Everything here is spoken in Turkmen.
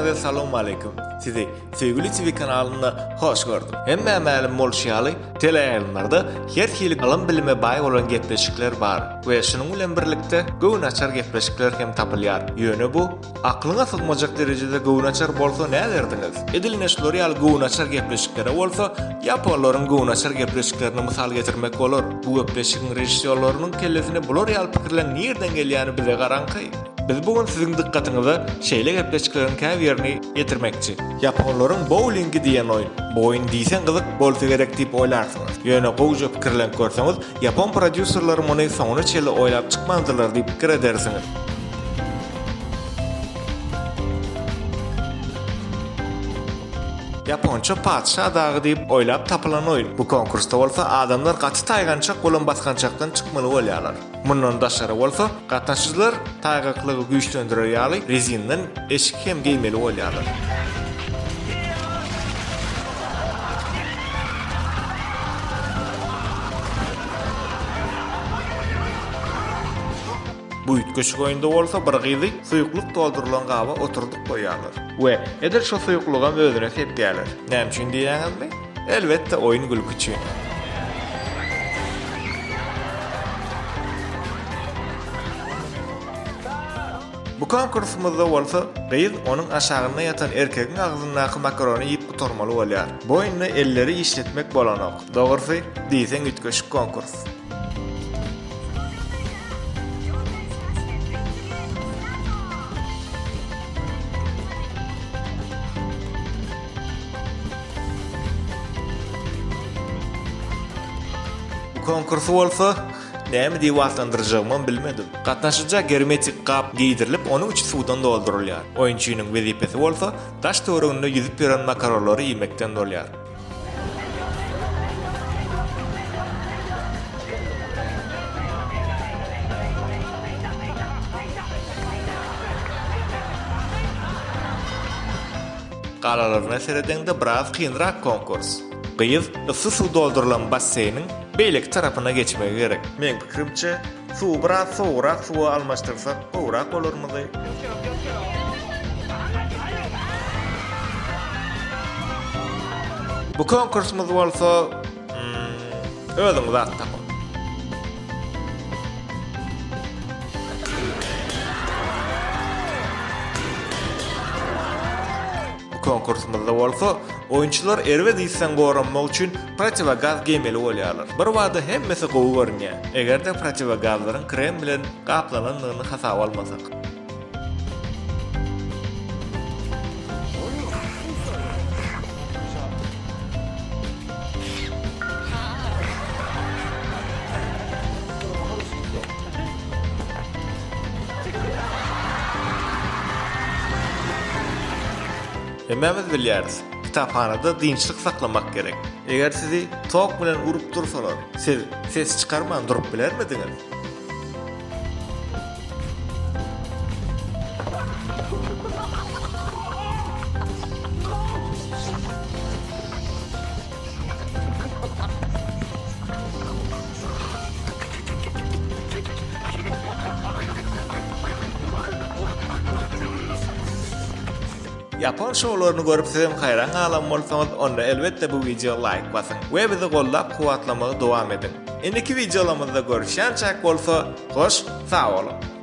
Hemmäňize salam aleikum. Sizi Sevgili TV kanalına hoş gördüm. Hemmämälim bolşýaly teleýanlarda her hili alan bilime baý bolan gepleşikler bar. We şunuň bilen birlikde Göwünaçar gepleşikler hem tapylýar. Ýöne bu aklyňa sygmajak derejede Göwünaçar bolsa näderdiňiz? Edilneşleri ýaly Göwünaçar gepleşikleri bolsa, Ýaponlaryň Göwünaçar gepleşiklerini mysal getirmek bolar. Bu gepleşigiň rejissýorlarynyň kellesine bular ýaly pikirler nerden gelýäni bize garanky. Biz bugün sizin dikkatinize şeýle gepleşiklerin käbirini getirmekçi. Ýaponlaryň bowlingi diýen oýun. Bu oýun diýsen gyzyk bolsa gerek diýip oýlarsyňyz. Ýöne goýja pikirlen görseňiz, Ýapon prodüserleri muny soňuna çeli oýlap çykmandylar diýip pikir edersiňiz. Japonça padşa dağı diýip oýlap tapylan oýun. Bu konkursda bolsa adamlar gaty taýgançak bolan baskançakdan çykmaly bolýarlar. Mundan daşary bolsa gatnaşyjylar taýgaklygy güýçlendirýär ýaly rezinden eşik hem giýmeli bolýarlar. Bu ütköşük oýunda bolsa bir gyzy suýukluk doldurulan gaba oturduk goýarlar. We eder şo suýukluga özüne sepýärler. Näme üçin diýäňizmi? Elbetde oýun gülük üçin. Bu konkursumuzda bolsa, gyz onuň aşagyna ýatan erkegiň agzyndaky makarony ýyp gutarmaly bolýar. Bu oýunny elleri işletmek bolanok. Dogrusy diýsen ütköşük konkurs. Konkursu bolsa, näme diýip atlandyrjagymyň bilmedim. Gatnaşyjak hermetik gap giýdirilip, onuň içi suwdan doldurulýar. Oýunçynyň wezipesi bolsa, taş töwereginde ýüzüp beren makaronlary ýemekden bolýar. Galalaryna seredende biraz kynrak konkurs. Gyz ısy suw doldurulan basseyniň beýlek tarapyna geçmegi gerek. Men pikirimçe, suw biraz sowrak suwa almaşdyrsak, gowrak bolarmydy? Bu konkursumuz bolsa, özüňiz atdy. Konkursumuzda bolsa, oýunçylar erwe diýsen goranmak üçin protivagaz giýmeli bolýarlar. Bir wada hemmesi gowy görünýär. Egerde protivagazlaryň krem bilen gaplanandygyny hasaba almasak. Hemmämiz bilýäris, kitaphanada dinçlik saklamak gerek. Eger sizi tok bilen urup dursalar, siz ses çykarman durup bilermidiňiz? Ýapon şowlaryny görüp sizem haýran galan bolsaňyz, onda elbetde bu video like basyň we bizi gollap kuwatlamagy dowam edin. Endiki videolarymyzda görüşýänçäk bolsa, hoş, sag bolun.